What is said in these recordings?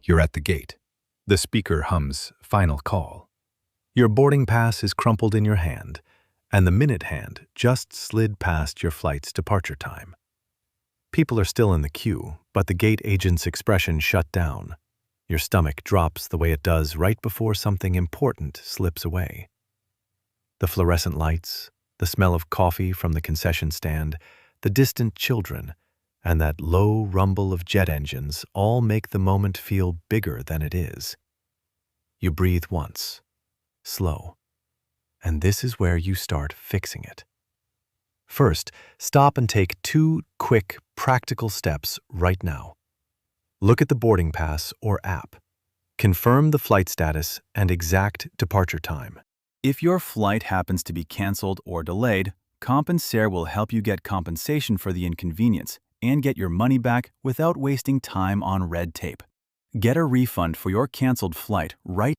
You're at the gate. The speaker hums "Final call." Your boarding pass is crumpled in your hand, and the minute hand just slid past your flight's departure time. People are still in the queue, but the gate agent's expression shut down. Your stomach drops the way it does right before something important slips away. The fluorescent lights, the smell of coffee from the concession stand, the distant children, and that low rumble of jet engines all make the moment feel bigger than it is. You breathe once, slow, and this is where you start fixing it. First, stop and take 2 quick, practical steps right now. Look at the boarding pass or app. Confirm the flight status and exact departure time. If your flight happens to be canceled or delayed, Compensair will help you get compensation for the inconvenience and get your money back without wasting time on red tape. Get a refund for your canceled flight right.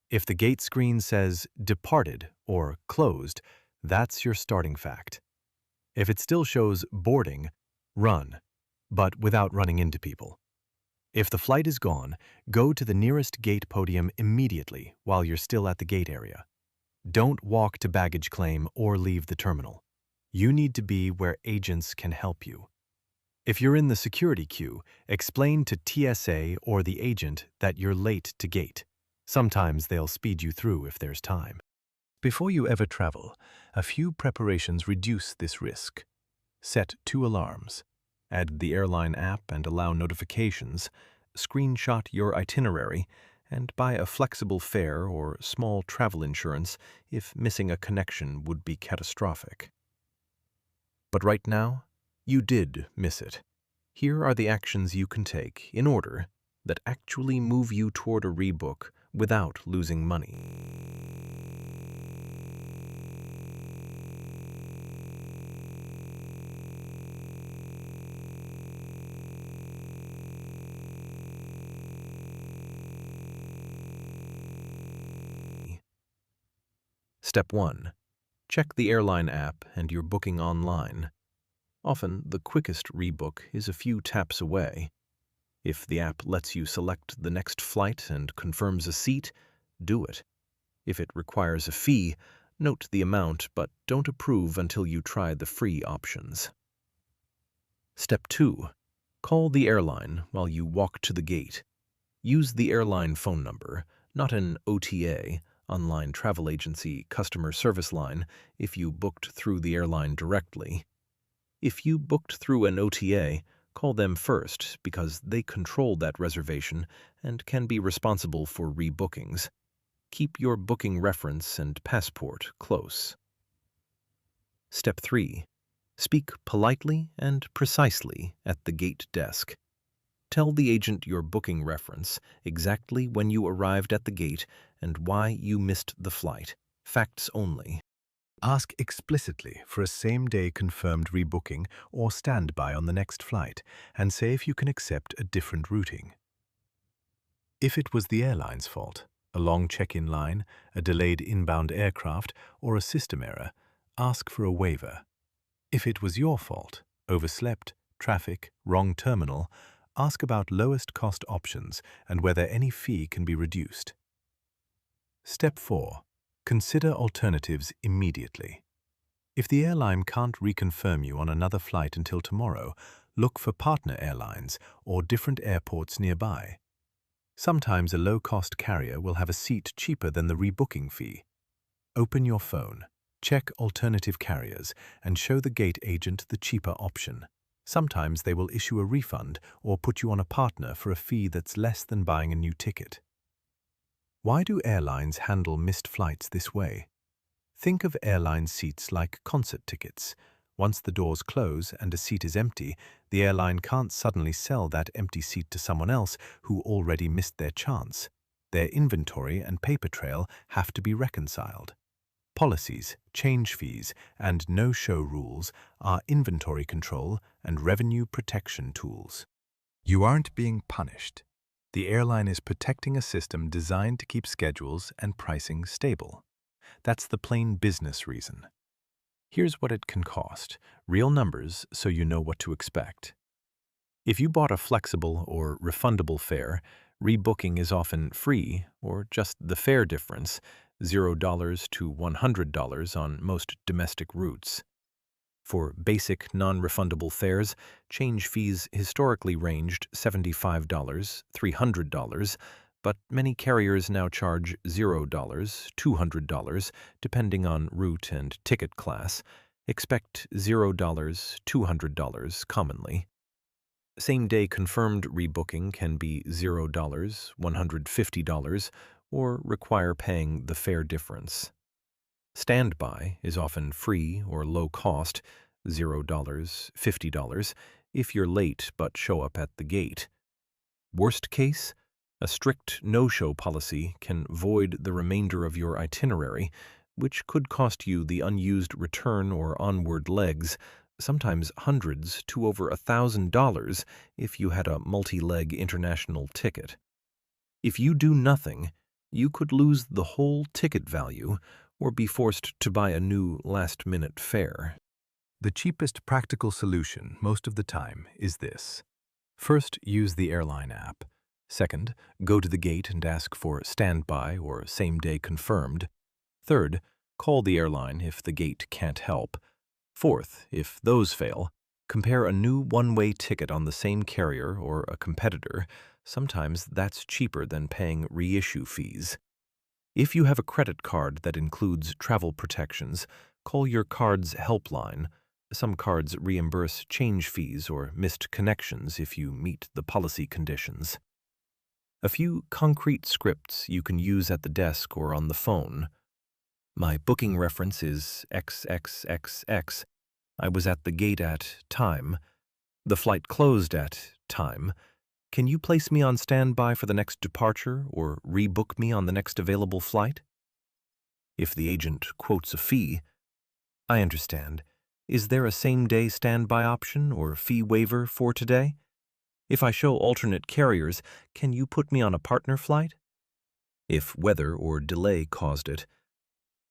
If the gate screen says "departed" or "closed," that's your starting fact. If it still shows "boarding," run, but without running into people. If the flight is gone, go to the nearest gate podium immediately while you're still at the gate area. Don't walk to baggage claim or leave the terminal. You need to be where agents can help you. If you're in the security queue, explain to TSA or the agent that you're late to gate. Sometimes they'll speed you through if there's time. Before you ever travel, a few preparations reduce this risk. Set 2 alarms. Add the airline app and allow notifications. Screenshot your itinerary, and buy a flexible fare or small travel insurance if missing a connection would be catastrophic. But right now, you did miss it. Here are the actions you can take in order that actually move you toward a rebook without losing money. Step 1. Check the airline app and your booking online. Often, the quickest rebook is a few taps away. If the app lets you select the next flight and confirms a seat, do it. If it requires a fee, note the amount but don't approve until you try the free options. Step 2. Call the airline while you walk to the gate. Use the airline phone number, not an OTA, online travel agency customer service line, if you booked through the airline directly. If you booked through an OTA, call them first because they control that reservation and can be responsible for rebookings. Keep your booking reference and passport close. Step 3. Speak politely and precisely at the gate desk. Tell the agent your booking reference, exactly when you arrived at the gate, and why you missed the flight. Facts only. Ask explicitly for a same-day confirmed rebooking or standby on the next flight, and say if you can accept a different routing. If it was the airline's fault, a long check-in line, a delayed inbound aircraft, or a system error, ask for a waiver. If it was your fault, overslept, traffic, wrong terminal, ask about lowest cost options and whether any fee can be reduced. Step 4. Consider alternatives immediately. If the airline can't reconfirm you on another flight until tomorrow, look for partner airlines or different airports nearby. Sometimes a low-cost carrier will have a seat cheaper than the rebooking fee. Open your phone, check alternative carriers, and show the gate agent the cheaper option. Sometimes they will issue a refund or put you on a partner for a fee that's less than buying a new ticket. Why do airlines handle missed flights this way? Think of airline seats like concert tickets. Once the doors close and a seat is empty, the airline can't suddenly sell that empty seat to someone else who already missed their chance. Their inventory and paper trail have to be reconciled. Policies, change fees, and no-show rules are inventory control and revenue protection tools. You aren't being punished. The airline is protecting a system designed to keep schedules and pricing stable. That's the plain business reason. Here's what it can cost. Real numbers so you know what to expect. If you bought a flexible or refundable fare, rebooking is often free or just the fare difference, $0 to $100 on most domestic routes. For basic non-refundable fares, change fees historically ranged $75, $300, but many carriers now charge $0, $200, depending on route and ticket class. Expect $0, $200 commonly. Same-day confirmed rebooking can be $0, $150, or require paying the fare difference. Standby is often free or low cost, $0, $50, if you're late but show up at the gate. Worst case, a strict no-show policy can void the remainder of your itinerary, which could cost you the unused return or onward legs, sometimes hundreds to over $1,000 if you had a multi-leg international ticket. If you do nothing, you could lose the whole ticket value or be forced to buy a new last-minute fare. The cheapest practical solution most of the time is this. First, use the airline app. Second, go to the gate and ask for standby or same-day confirmed. Third, call the airline if the gate can't help. Fourth, if those fail, compare a new one-way ticket on the same carrier or a competitor. Sometimes that's cheaper than paying reissue fees. If you have a credit card that includes travel protections, call your card's helpline. Some cards reimburse change fees or missed connections if you meet the policy conditions. A few concrete scripts you can use at the desk or on the phone. My booking reference is XXXX. I was at the gate at time. The flight closed at time. Can you place me on standby for the next departure or rebook me on the next available flight? If the agent quotes a fee, I understand. Is there a same-day standby option or fee waiver for today? If I show alternate carriers, can you put me on a partner flight? If weather or delay caused it,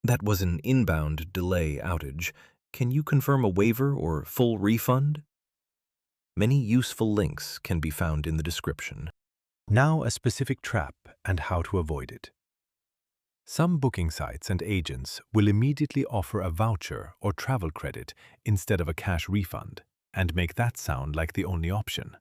that was an inbound delay outage. Can you confirm a waiver or full refund? Many useful links can be found in the description. Now a specific trap and how to avoid it. Some booking sites and agents will immediately offer a voucher or travel credit instead of a cash refund and make that sound like the only option.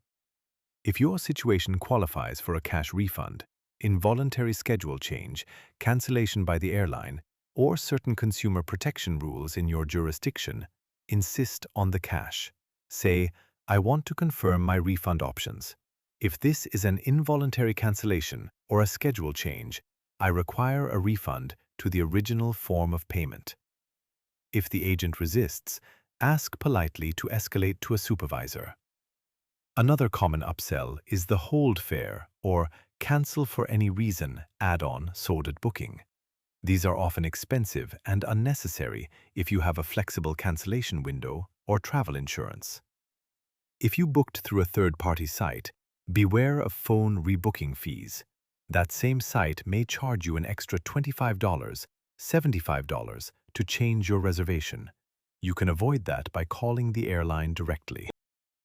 If your situation qualifies for a cash refund, involuntary schedule change, cancellation by the airline, or certain consumer protection rules in your jurisdiction, insist on the cash. Say, I want to confirm my refund options. If this is an involuntary cancellation or a schedule change, I require a refund to the original form of payment. If the agent resists, ask politely to escalate to a supervisor. Another common upsell is the hold fare or cancel for any reason add-on sold at booking. These are often expensive and unnecessary if you have a flexible cancellation window or travel insurance. If you booked through a third-party site, beware of phone rebooking fees. That same site may charge you an extra $25, $75 to change your reservation. You can avoid that by calling the airline directly.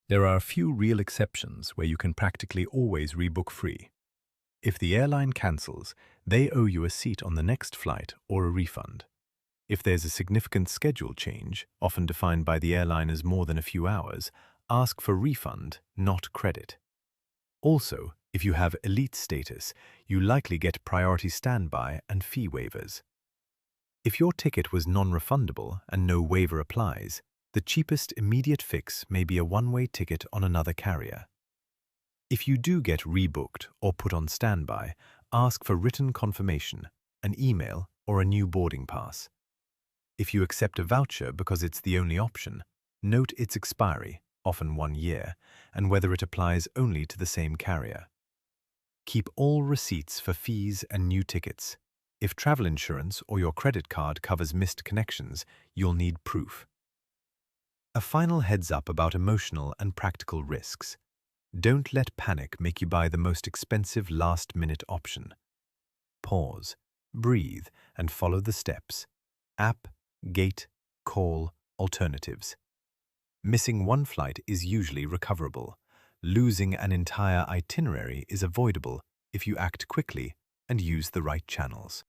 There are a few real exceptions where you can practically always rebook free. If the airline cancels, they owe you a seat on the next flight or a refund. If there's a significant schedule change, often defined by the airline as more than a few hours, ask for refund, not credit. Also, if you have elite status, you likely get priority standby and fee waivers. If your ticket was non-refundable and no waiver applies, the cheapest immediate fix may be a one-way ticket on another carrier. If you do get rebooked or put on standby, ask for written confirmation, an email, or a new boarding pass. If you accept a voucher because it's the only option, note its expiry, often 1 year, and whether it applies only to the same carrier. Keep all receipts for fees and new tickets. If travel insurance or your credit card covers missed connections, you'll need proof. A final heads up about emotional and practical risks. Don't let panic make you buy the most expensive last-minute option. Pause, breathe, and follow the steps. App, gate, call, alternatives. Missing one flight is usually recoverable. Losing an entire itinerary is avoidable if you act quickly and use the right channels.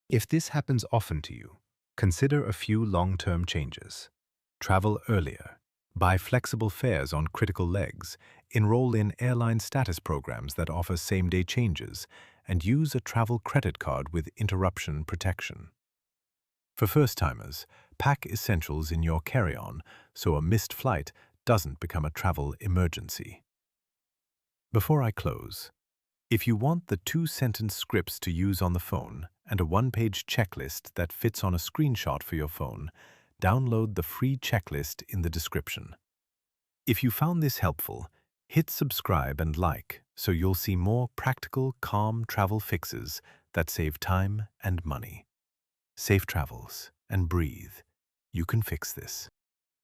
If this happens often to you, consider a few long-term changes. Travel earlier, buy flexible fares on critical legs, enroll in airline status programs that offer same-day changes, and use a travel credit card with interruption protection. For first-timers, pack essentials in your carry-on so a missed flight doesn't become a travel emergency. Before I close, if you want the 2-sentence scripts to use on the phone and a 1-page checklist that fits on a screenshot for your phone, download the free checklist in the description. If you found this helpful, hit subscribe and like so you'll see more practical, calm travel fixes that save time and money. Safe travels and breathe. You can fix this.